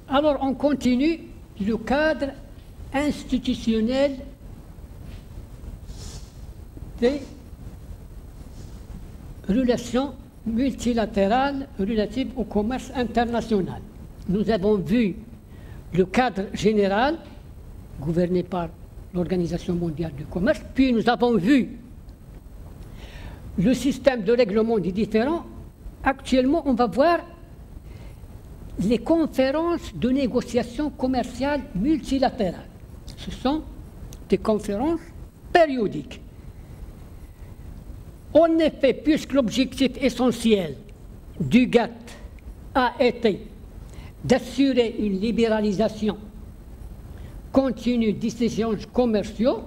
Alors on continue le cadre institutionnel des relations multilatérales relatives au commerce international. Nous avons vu le cadre général gouverné par l'Organisation mondiale du commerce, puis nous avons vu le système de règlement des différends. Actuellement, on va voir les conférences de négociation commerciale multilatérales. Ce sont des conférences périodiques. En effet, puisque l'objectif essentiel du GATT a été d'assurer une libéralisation continue des échanges commerciaux,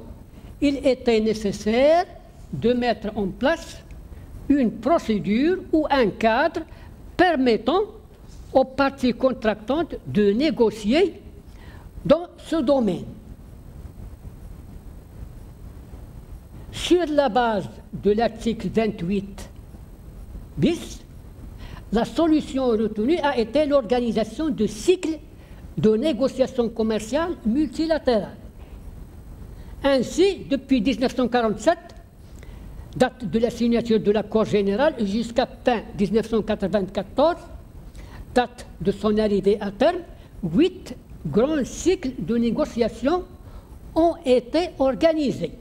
il était nécessaire de mettre en place une procédure ou un cadre permettant aux parties contractantes de négocier dans ce domaine. Sur la base de l'article 28 bis, la solution retenue a été l'organisation de cycles de négociations commerciales multilatérales. Ainsi, depuis 1947, date de la signature de l'accord général, jusqu'à fin 1994, date de son arrivée à terme, 8 grands cycles de négociations ont été organisés.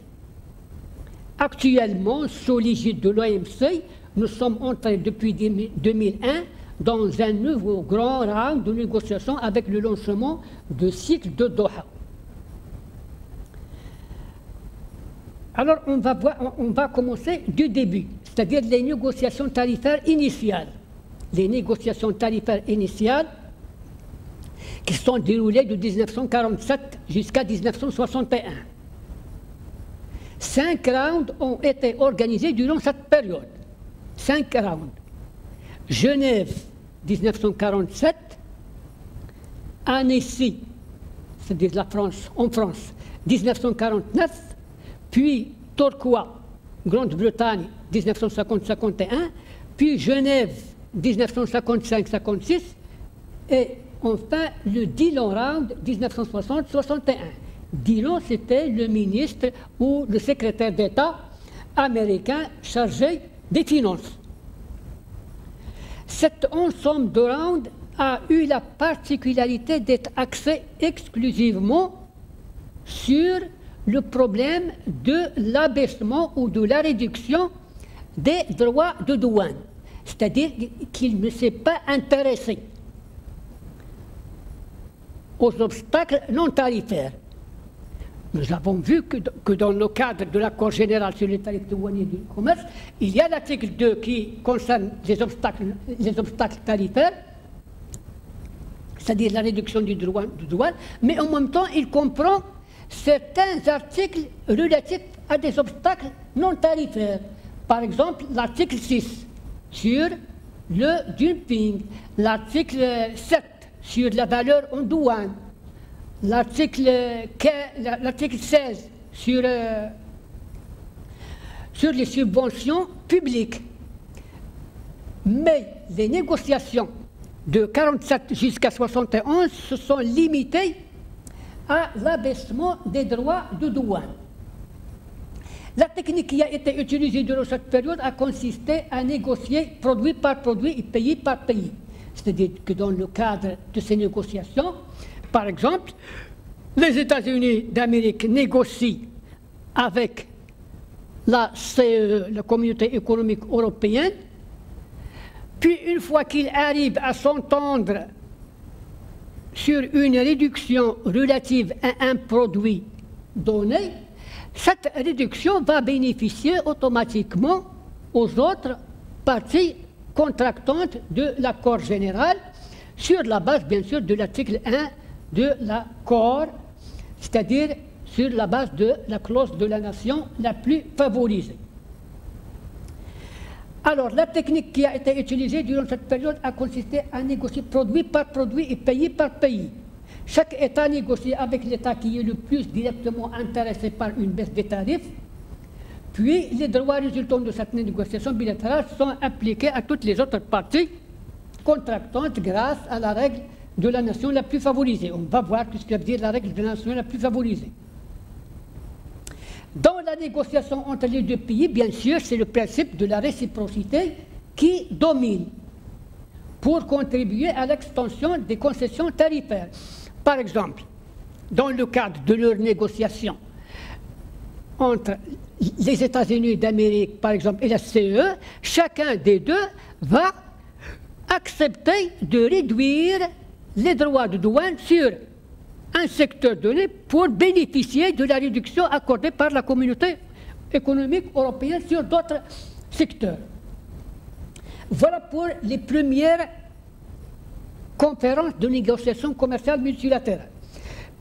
Actuellement, sous l'égide de l'OMC, nous sommes entrés depuis 2001 dans un nouveau grand round de négociations avec le lancement du cycle de Doha. Alors, on va commencer du début, c'est-à-dire les négociations tarifaires initiales. Les négociations tarifaires initiales qui sont déroulées de 1947 jusqu'à 1961. 5 rounds ont été organisés durant cette période. 5 rounds. Genève, 1947. Annecy, c'est-à-dire la France, en France, 1949. Puis Tourcoing, Grande-Bretagne, 1950-51. Puis Genève, 1955-56. Et enfin, le Dillon Round, 1960-61. Dillon, c'était le ministre ou le secrétaire d'État américain chargé des finances. Cet ensemble de rounds a eu la particularité d'être axé exclusivement sur le problème de l'abaissement ou de la réduction des droits de douane. C'est-à-dire qu'il ne s'est pas intéressé aux obstacles non tarifaires. Nous avons vu que dans le cadre de l'accord général sur les tarifs douaniers du commerce, il y a l'article 2 qui concerne les obstacles tarifaires, c'est-à-dire la réduction du droit de douane, mais en même temps, il comprend certains articles relatifs à des obstacles non tarifaires. Par exemple, l'article 6 sur le dumping, l'article 7 sur la valeur en douane, l'article 16 sur les subventions publiques. Mais les négociations de 47 jusqu'à 71 se sont limitées à l'abaissement des droits de douane. La technique qui a été utilisée durant cette période a consisté à négocier produit par produit et pays par pays. C'est-à-dire que dans le cadre de ces négociations, par exemple, les États-Unis d'Amérique négocient avec la CE, la Communauté économique européenne, puis une fois qu'ils arrivent à s'entendre sur une réduction relative à un produit donné, cette réduction va bénéficier automatiquement aux autres parties contractantes de l'accord général sur la base, bien sûr, de l'article 1 de l'accord, c'est-à-dire sur la base de la clause de la nation la plus favorisée. Alors, la technique qui a été utilisée durant cette période a consisté à négocier produit par produit et pays par pays. Chaque État négocie avec l'État qui est le plus directement intéressé par une baisse des tarifs, puis les droits résultant de cette négociation bilatérale sont appliqués à toutes les autres parties contractantes grâce à la règle de la nation la plus favorisée. On va voir ce que veut dire la règle de la nation la plus favorisée. Dans la négociation entre les deux pays, bien sûr, c'est le principe de la réciprocité qui domine pour contribuer à l'extension des concessions tarifaires. Par exemple, dans le cadre de leurs négociations entre les États-Unis d'Amérique, par exemple, et la CE, chacun des deux va accepter de réduire les droits de douane sur un secteur donné pour bénéficier de la réduction accordée par la communauté économique européenne sur d'autres secteurs. Voilà pour les premières conférences de négociation commerciale multilatérale.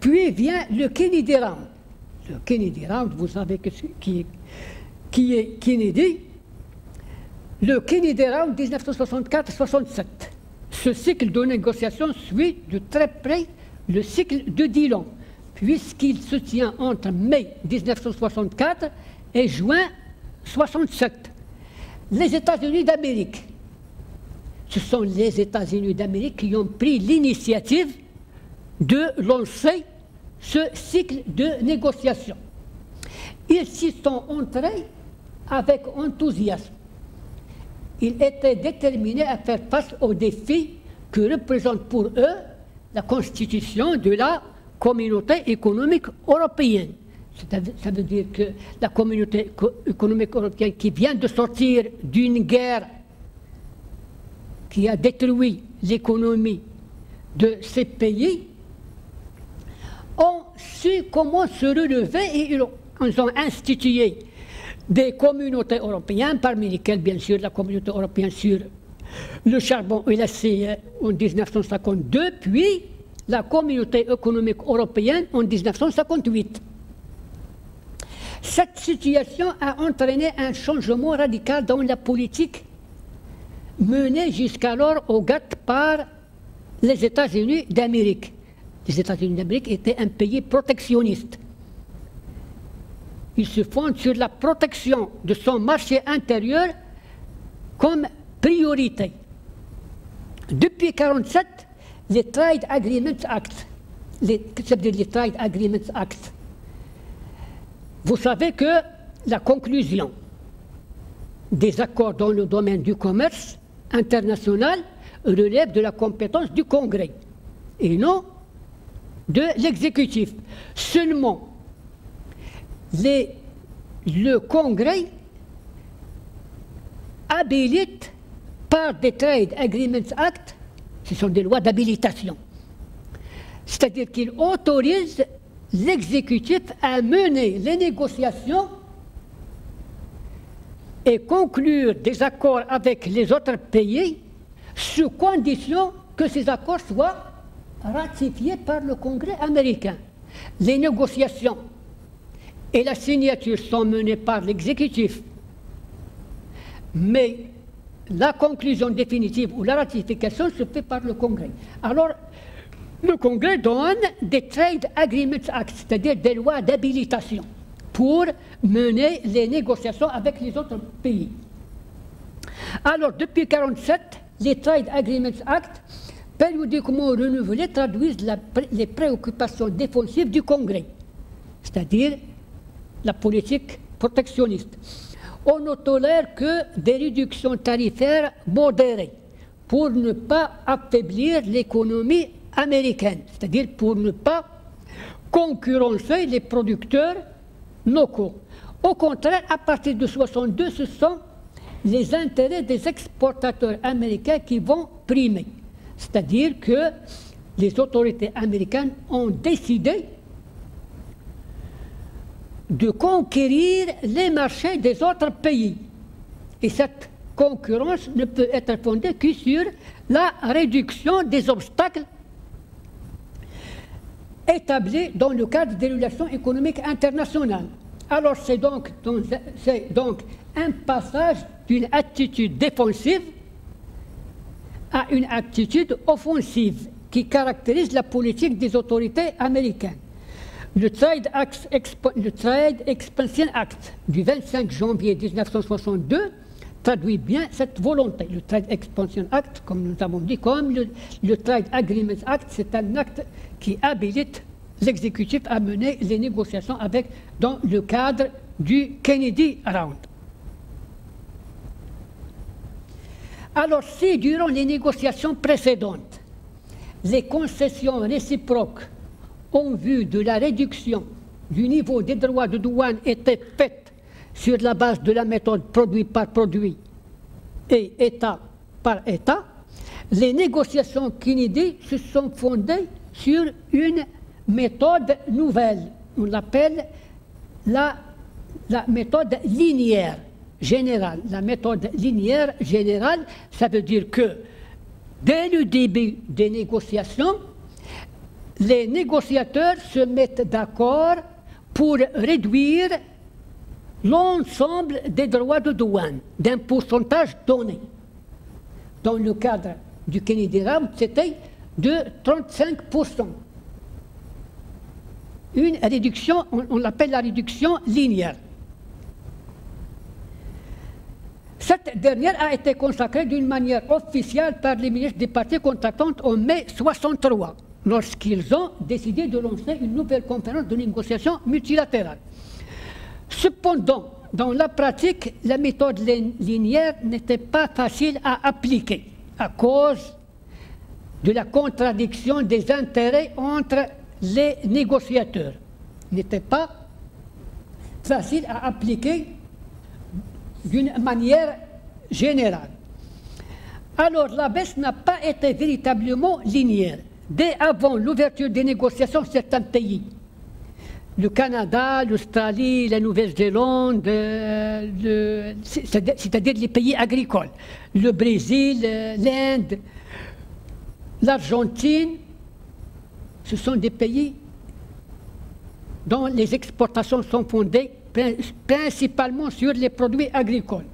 Puis vient le Kennedy Round. Le Kennedy Round, vous savez qui est Kennedy. Le Kennedy Round 1964-67. Ce cycle de négociation suit de très près le cycle de Dillon, puisqu'il se tient entre mai 1964 et juin 1967. Les États-Unis d'Amérique, ce sont les États-Unis d'Amérique qui ont pris l'initiative de lancer ce cycle de négociation. Ils s'y sont entrés avec enthousiasme. Ils étaient déterminés à faire face aux défis que représente pour eux la constitution de la communauté économique européenne. Ça veut dire que la communauté économique européenne qui vient de sortir d'une guerre qui a détruit l'économie de ces pays, ont su comment se relever et ils ont institué des communautés européennes, parmi lesquelles, bien sûr, la communauté européenne sur le charbon et l'acier en 1952, puis la communauté économique européenne en 1958. Cette situation a entraîné un changement radical dans la politique menée jusqu'alors au GATT par les États-Unis d'Amérique. Les États-Unis d'Amérique étaient un pays protectionniste. Il se fonde sur la protection de son marché intérieur comme priorité. Depuis 1947, les Trade Agreements Act, c'est-à-dire les Trade Agreements Act, vous savez que la conclusion des accords dans le domaine du commerce international relève de la compétence du Congrès et non de l'exécutif. Seulement, le Congrès habilite par des Trade Agreements Act, ce sont des lois d'habilitation. C'est-à-dire qu'il autorise l'exécutif à mener les négociations et conclure des accords avec les autres pays sous condition que ces accords soient ratifiés par le Congrès américain. Les négociations et la signature sont menées par l'exécutif, mais la conclusion définitive ou la ratification se fait par le Congrès. Alors, le Congrès donne des Trade Agreements Act, c'est-à-dire des lois d'habilitation, pour mener les négociations avec les autres pays. Alors, depuis 1947, les Trade Agreements Act, périodiquement renouvelés, traduisent les préoccupations défensives du Congrès, c'est-à-dire la politique protectionniste. On ne tolère que des réductions tarifaires modérées pour ne pas affaiblir l'économie américaine, c'est-à-dire pour ne pas concurrencer les producteurs locaux. Au contraire, à partir de 1962, ce sont les intérêts des exportateurs américains qui vont primer. C'est-à-dire que les autorités américaines ont décidé de conquérir les marchés des autres pays. Et cette concurrence ne peut être fondée que sur la réduction des obstacles établis dans le cadre des relations économiques internationales. Alors c'est donc un passage d'une attitude défensive à une attitude offensive qui caractérise la politique des autorités américaines. Le Trade Expansion Act du 25 janvier 1962 traduit bien cette volonté. Le Trade Expansion Act, comme nous avons dit, comme le Trade Agreements Act, c'est un acte qui habilite l'exécutif à mener les négociations dans le cadre du Kennedy Round. Alors, si durant les négociations précédentes, les concessions réciproques en vue de la réduction du niveau des droits de douane étaient faites sur la base de la méthode produit par produit et État par État, les négociations Kennedy se sont fondées sur une méthode nouvelle. On l'appelle la méthode linéaire générale. La méthode linéaire générale, ça veut dire que dès le début des négociations, les négociateurs se mettent d'accord pour réduire l'ensemble des droits de douane d'un pourcentage donné. Dans le cadre du Kennedy Round, c'était de 35%. Une réduction, on l'appelle la réduction linéaire. Cette dernière a été consacrée d'une manière officielle par les ministres des parties contractantes en mai 1963, lorsqu'ils ont décidé de lancer une nouvelle conférence de négociation multilatérale. Cependant, dans la pratique, la méthode linéaire n'était pas facile à appliquer à cause de la contradiction des intérêts entre les négociateurs. N'était pas facile à appliquer d'une manière générale. Alors, la baisse n'a pas été véritablement linéaire. Dès avant l'ouverture des négociations, certains pays, le Canada, l'Australie, la Nouvelle-Zélande, c'est-à-dire les pays agricoles, le Brésil, l'Inde, l'Argentine, ce sont des pays dont les exportations sont fondées principalement sur les produits agricoles.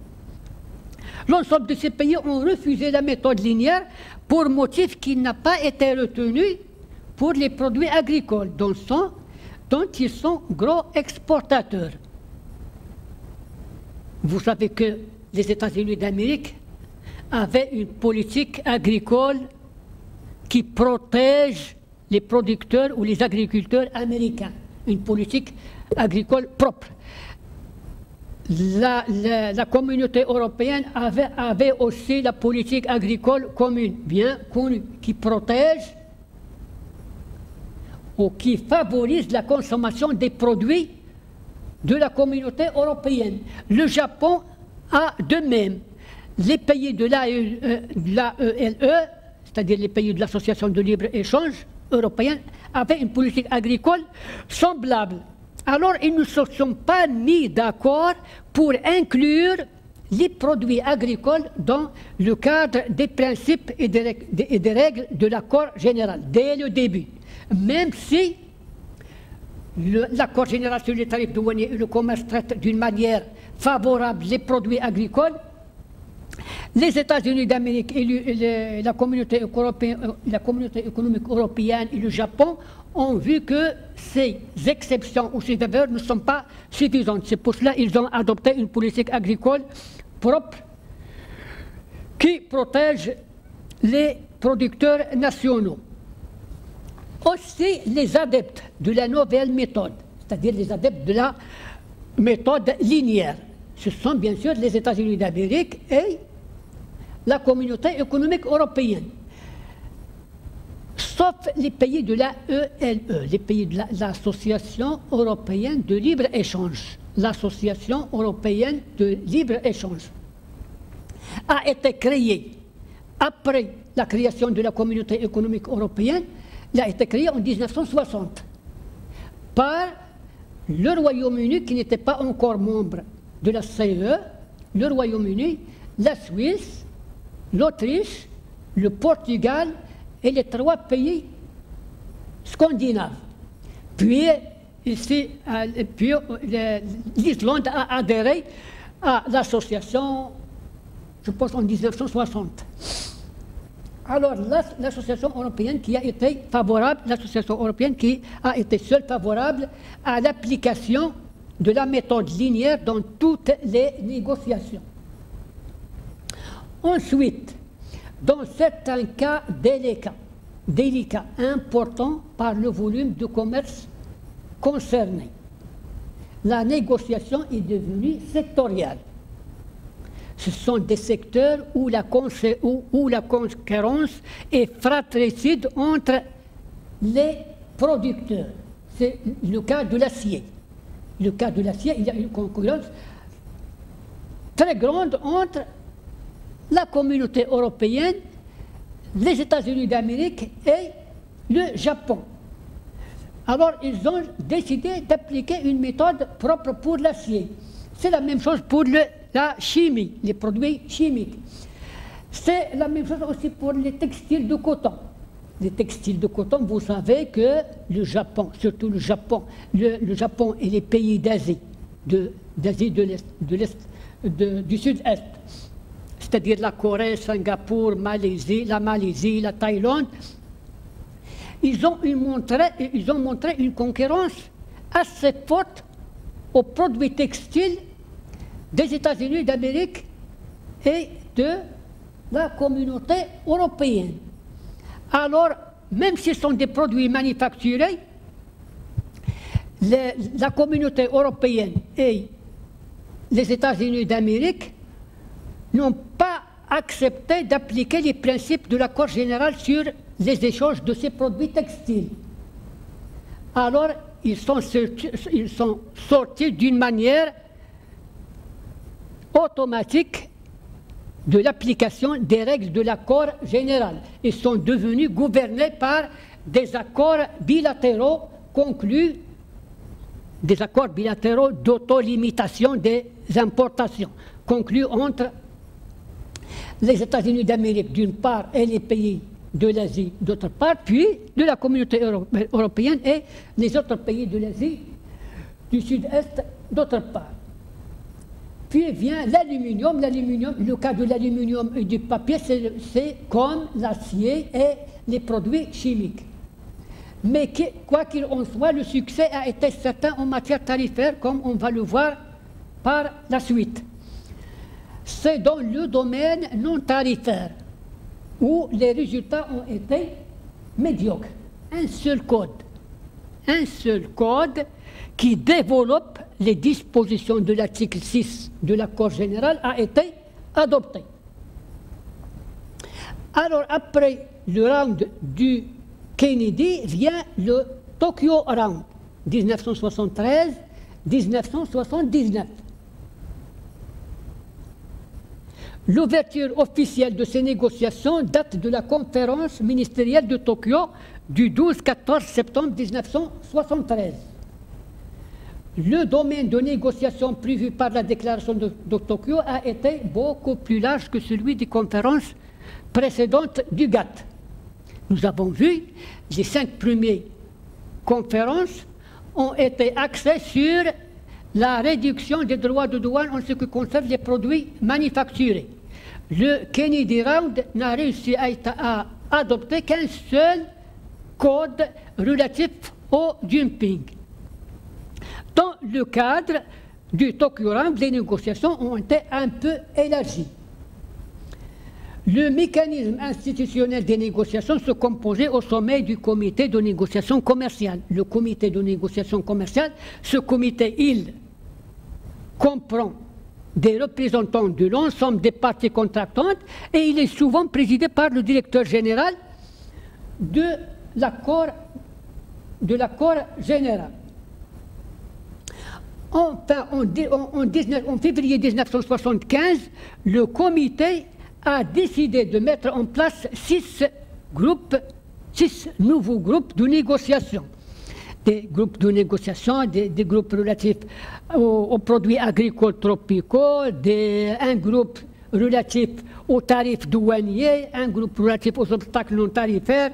L'ensemble de ces pays ont refusé la méthode linéaire pour motif qui n'a pas été retenu pour les produits agricoles, dont ils sont gros exportateurs. Vous savez que les États-Unis d'Amérique avaient une politique agricole qui protège les producteurs ou les agriculteurs américains, une politique agricole propre. La communauté européenne avait aussi la politique agricole commune, bien connue, qui protège ou qui favorise la consommation des produits de la communauté européenne. Le Japon a de même. Les pays de l'AELE, c'est-à-dire les pays de l'Association de libre-échange européenne, avaient une politique agricole semblable. Alors, ils ne se sont pas mis d'accord pour inclure les produits agricoles dans le cadre des principes et des règles de l'accord général, dès le début. Même si l'accord général sur les tarifs douaniers et le commerce traite d'une manière favorable les produits agricoles, les États-Unis d'Amérique et la communauté économique européenne et le Japon ont vu que ces exceptions ou ces faveurs ne sont pas suffisantes. C'est pour cela qu'ils ont adopté une politique agricole propre qui protège les producteurs nationaux. Aussi, les adeptes de la nouvelle méthode, c'est-à-dire les adeptes de la méthode linéaire, ce sont bien sûr les États-Unis d'Amérique et la communauté économique européenne, sauf les pays de la ELE, les pays de l'Association européenne de libre-échange. L'Association européenne de libre-échange a été créée après la création de la communauté économique européenne. Elle a été créée en 1960 par le Royaume-Uni qui n'était pas encore membre de la CE, le Royaume-Uni, la Suisse, l'Autriche, le Portugal et les 3 pays scandinaves. Puis, l'Islande a adhéré à l'association, je pense, en 1960. Alors, l'association européenne qui a été favorable, l'association européenne qui a été seule favorable à l'application de la méthode linéaire dans toutes les négociations. Ensuite, dans certains cas délicats, importants par le volume de commerce concerné, la négociation est devenue sectorielle. Ce sont des secteurs où la concurrence est fratricide entre les producteurs. C'est le cas de l'acier. Le cas de l'acier, il y a une concurrence très grande entre la communauté européenne, les États-Unis d'Amérique et le Japon. Alors, ils ont décidé d'appliquer une méthode propre pour l'acier. C'est la même chose pour la chimie, les produits chimiques. C'est la même chose aussi pour les textiles de coton. Les textiles de coton, vous savez que le Japon, surtout le Japon et les pays d'Asie, du sud-est, c'est-à-dire la Corée, Singapour, la Malaisie, la Thaïlande, ils ont montré une concurrence assez forte aux produits textiles des États-Unis d'Amérique et de la communauté européenne. Alors, même s'ils sont des produits manufacturés, la communauté européenne et les États-Unis d'Amérique n'ont pas accepté d'appliquer les principes de l'accord général sur les échanges de ces produits textiles. Alors, ils sont sortis d'une manière automatique de l'application des règles de l'accord général. Ils sont devenus gouvernés par des accords bilatéraux conclus, des accords bilatéraux d'autolimitation des importations, conclus entre les États-Unis d'Amérique d'une part et les pays de l'Asie d'autre part, puis de la communauté européenne et les autres pays de l'Asie du Sud-Est d'autre part. Puis vient l'aluminium. Le cas de l'aluminium et du papier, c'est comme l'acier et les produits chimiques. Mais quoi qu'il en soit, le succès a été certain en matière tarifaire, comme on va le voir par la suite. C'est dans le domaine non tarifaire où les résultats ont été médiocres. Un seul code qui développe les dispositions de l'article 6 de l'accord général a été adopté. Alors, après le round du Kennedy, vient le Tokyo Round, 1973-1979. L'ouverture officielle de ces négociations date de la conférence ministérielle de Tokyo du 12-14 septembre 1973. Le domaine de négociation prévu par la déclaration de Tokyo a été beaucoup plus large que celui des conférences précédentes du GATT. Nous avons vu, les 5 premières conférences ont été axées sur la réduction des droits de douane en ce qui concerne les produits manufacturés. Le Kennedy Round n'a réussi à adopter qu'un seul code relatif au dumping. Dans le cadre du Tokyo Round, les négociations ont été un peu élargies. Le mécanisme institutionnel des négociations se composait au sommet du comité de négociation commerciale. Le comité de négociation commerciale, ce comité, il comprend des représentants de l'ensemble des parties contractantes et il est souvent présidé par le directeur général de l'accord général. Enfin, en février 1975, le comité a décidé de mettre en place 6 nouveaux groupes de négociation. Des groupes de négociation, des groupes relatifs aux produits agricoles tropicaux, un groupe relatif aux tarifs douaniers, un groupe relatif aux obstacles non tarifaires,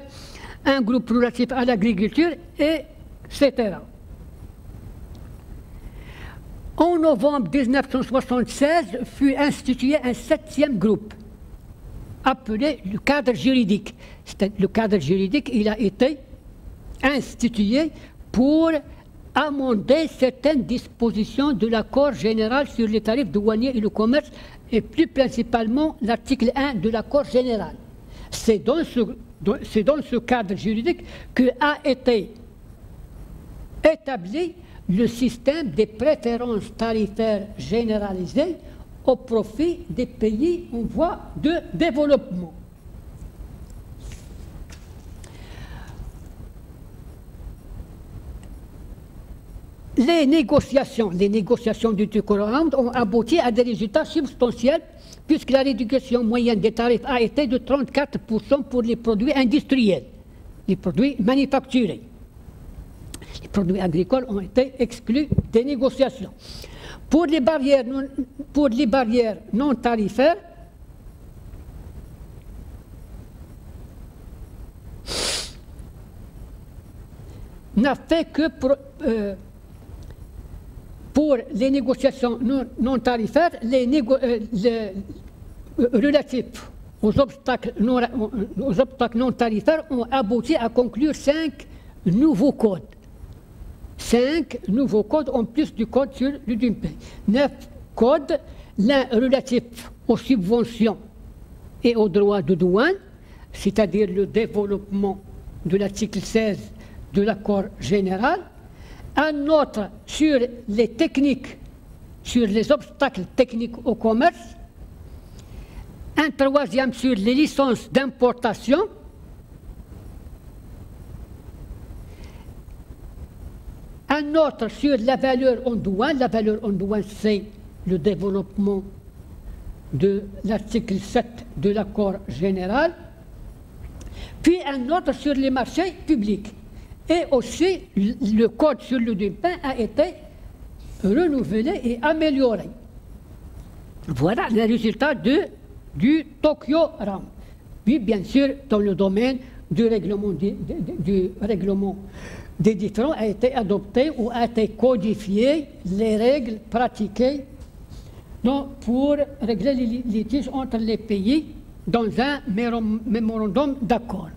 un groupe relatif à l'agriculture, etc. En novembre 1976 fut institué un 7e groupe, appelé le cadre juridique. Le cadre juridique, il a été institué pour amender certaines dispositions de l'accord général sur les tarifs douaniers et le commerce et plus principalement l'article 1 de l'accord général. C'est dans ce cadre juridique que a été établi le système des préférences tarifaires généralisées au profit des pays en voie de développement. Les négociations du Tucson Round ont abouti à des résultats substantiels puisque la réduction moyenne des tarifs a été de 34% pour les produits industriels, les produits manufacturés. Les produits agricoles ont été exclus des négociations. Pour les barrières non tarifaires, n'a fait que pour les négociations non tarifaires, relatifs aux obstacles non tarifaires ont abouti à conclure 5 nouveaux codes. 5 nouveaux codes en plus du code sur le dumping. 9 codes, l'un relatif aux subventions et aux droits de douane, c'est-à-dire le développement de l'article 16 de l'accord général, un autre sur les techniques, sur les obstacles techniques au commerce, un troisième sur les licences d'importation, un autre sur la valeur en douane. La valeur en douane, c'est le développement de l'article 7 de l'accord général, puis un autre sur les marchés publics. Et aussi, le code sur le dumping a été renouvelé et amélioré. Voilà les résultats du Tokyo Round. Puis, bien sûr, dans le domaine du règlement des différends a été adopté ou a été codifié les règles pratiquées pour régler les litiges entre les pays dans un mémorandum d'accord.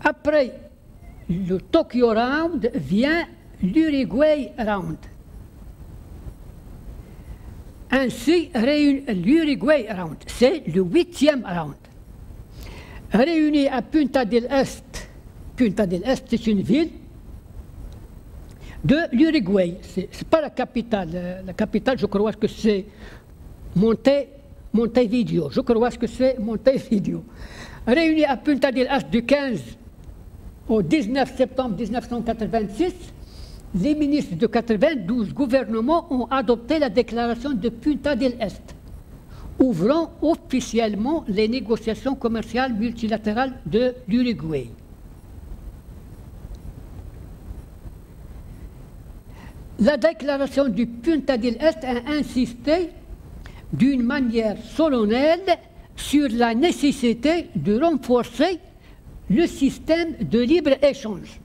Après le Tokyo Round vient l'Uruguay Round. Ainsi, l'Uruguay Round, c'est le 8e round. Réuni à Punta del Este. Punta del Este, c'est une ville de l'Uruguay. Ce n'est pas la capitale. La capitale, je crois que c'est Montevideo. Je crois que c'est Montevideo. Réuni à Punta del Este du 15 au 19 septembre 1986, les ministres de 92 gouvernements ont adopté la déclaration de Punta del Este, ouvrant officiellement les négociations commerciales multilatérales de l'Uruguay. La déclaration du Punta del Este a insisté d'une manière solennelle sur la nécessité de renforcer le système de libre-échange.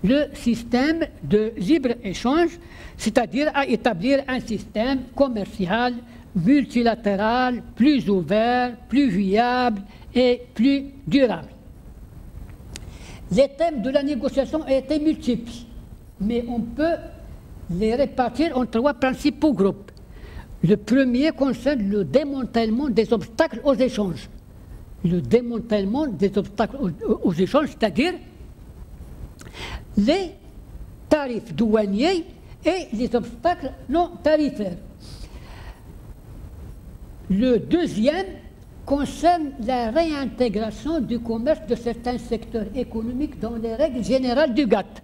Le système de libre-échange, c'est-à-dire à établir un système commercial multilatéral plus ouvert, plus viable et plus durable. Les thèmes de la négociation ont été multiples, mais on peut les répartir en 3 principaux groupes. Le premier concerne le démantèlement des obstacles aux échanges. Le démantèlement des obstacles aux échanges, c'est-à-dire les tarifs douaniers et les obstacles non tarifaires. Le deuxième concerne la réintégration du commerce de certains secteurs économiques dans les règles générales du GATT.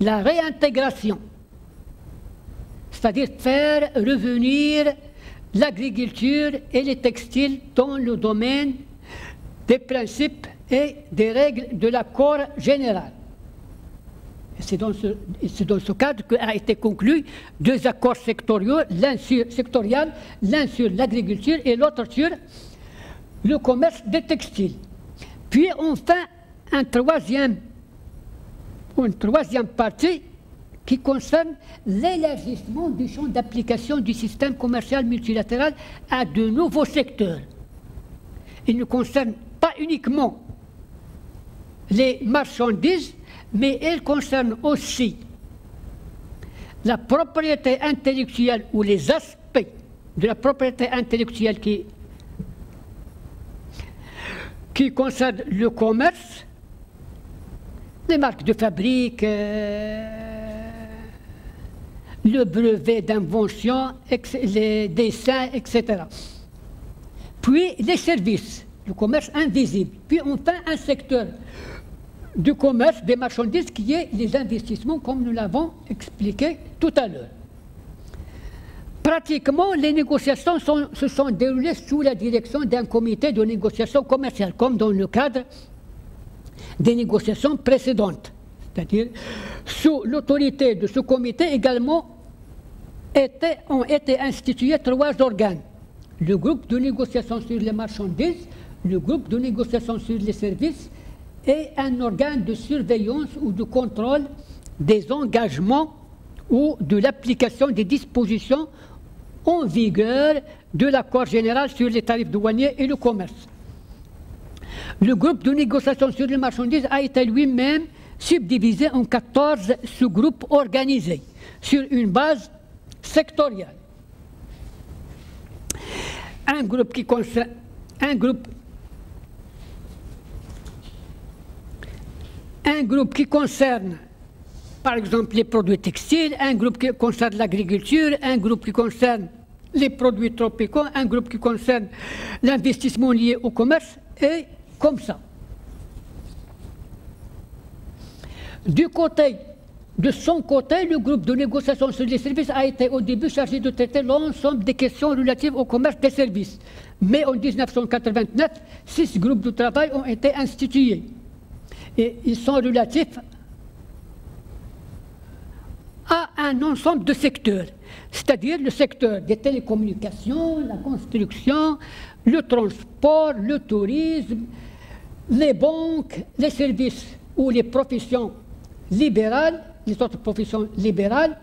La réintégration, c'est-à-dire faire revenir l'agriculture et les textiles dans le domaine des principes et des règles de l'accord général. C'est dans ce cadre qu'a été conclu 2 accords sectoriels, l'un sur l'agriculture et l'autre sur le commerce des textiles. Puis enfin, une troisième partie qui concerne l'élargissement du champ d'application du système commercial multilatéral à de nouveaux secteurs. Il ne concerne pas uniquement les marchandises, mais elle concerne aussi la propriété intellectuelle ou les aspects de la propriété intellectuelle qui concernent le commerce, les marques de fabrique, le brevet d'invention, les dessins, etc. Puis les services, le commerce invisible. Puis enfin un secteur du commerce des marchandises qui est les investissements, comme nous l'avons expliqué tout à l'heure. Pratiquement, les négociations se sont déroulées sous la direction d'un comité de négociation commerciale, comme dans le cadre des négociations précédentes. C'est-à-dire, sous l'autorité de ce comité également ont été institués 3 organes. Le groupe de négociation sur les marchandises, le groupe de négociation sur les services et un organe de surveillance ou de contrôle des engagements ou de l'application des dispositions en vigueur de l'accord général sur les tarifs douaniers et le commerce. Le groupe de négociation sur les marchandises a été lui-même subdivisé en 14 sous-groupes organisés sur une base sectorielle. Un groupe qui concerne, par exemple, les produits textiles, un groupe qui concerne l'agriculture, un groupe qui concerne les produits tropicaux, un groupe qui concerne l'investissement lié au commerce, et comme ça. De son côté, le groupe de négociation sur les services a été au début chargé de traiter l'ensemble des questions relatives au commerce des services. Mais en 1989, 6 groupes de travail ont été institués. Et ils sont relatifs à un ensemble de secteurs, c'est-à-dire le secteur des télécommunications, la construction, le transport, le tourisme, les banques, les services ou les professions libérales, les autres professions libérales.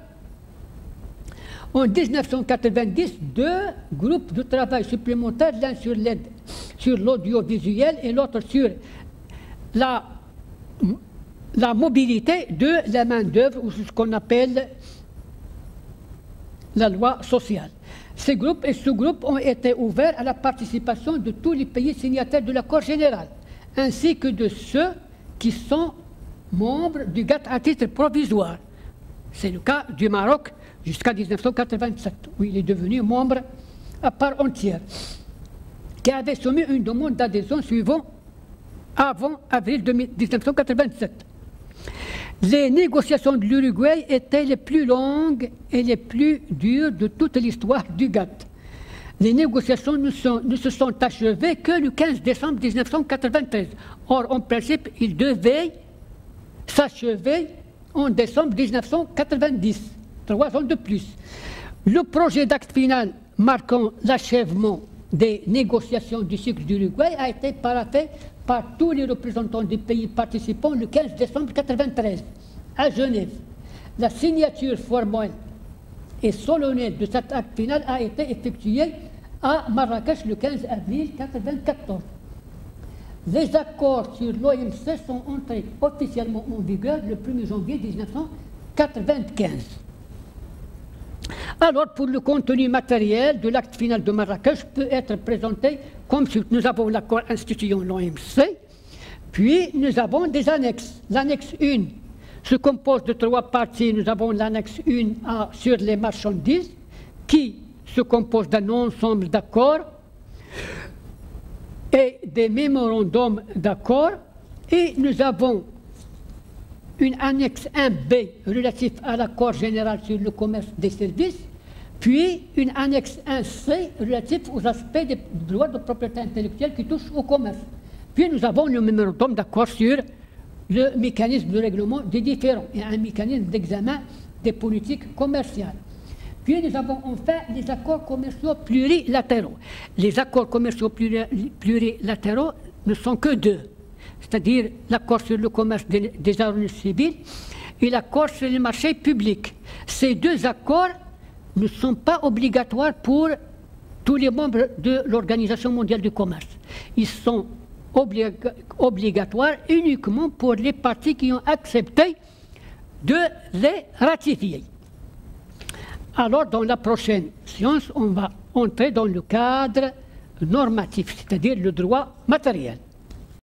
En 1990, 2 groupes de travail supplémentaires, l'un sur l'audiovisuel et l'autre sur la mobilité de la main-d'œuvre, ou ce qu'on appelle la loi sociale. Ces groupes et sous-groupes ont été ouverts à la participation de tous les pays signataires de l'accord général, ainsi que de ceux qui sont membres du GATT à titre provisoire. C'est le cas du Maroc jusqu'à 1987, où il est devenu membre à part entière, qui avait soumis une demande d'adhésion avant avril 1987. Les négociations de l'Uruguay étaient les plus longues et les plus dures de toute l'histoire du GATT. Les négociations ne se sont achevées que le 15 décembre 1993. Or, en principe, ils devaient s'achever en décembre 1990, 3 ans de plus. Le projet d'acte final marquant l'achèvement des négociations du cycle d'Uruguay a été paraphé par tous les représentants des pays participants le 15 décembre 1993 à Genève. La signature formelle et solennelle de cet acte final a été effectuée à Marrakech le 15 avril 1994. Les accords sur l'OMC sont entrés officiellement en vigueur le 1er janvier 1995. Alors, pour le contenu matériel de l'acte final de Marrakech peut être présenté comme suit. Nous avons l'accord instituant l'OMC, puis nous avons des annexes. L'annexe 1 se compose de 3 parties. Nous avons l'annexe 1A sur les marchandises, qui se compose d'un ensemble d'accords et des mémorandums d'accord. Et nous avons une annexe 1B relative à l'accord général sur le commerce des services, puis une annexe 1C relative aux aspects des droits de propriété intellectuelle qui touchent au commerce. Puis nous avons le mémorandum d'accord sur le mécanisme de règlement des différends et un mécanisme d'examen des politiques commerciales. Puis nous avons enfin les accords commerciaux plurilatéraux. Les accords commerciaux plurilatéraux ne sont que 2. C'est-à-dire l'accord sur le commerce des armes civiles et l'accord sur les marchés publics. Ces 2 accords ne sont pas obligatoires pour tous les membres de l'Organisation mondiale du commerce. Ils sont obligatoires uniquement pour les parties qui ont accepté de les ratifier. Alors, dans la prochaine séance, on va entrer dans le cadre normatif, c'est-à-dire le droit matériel.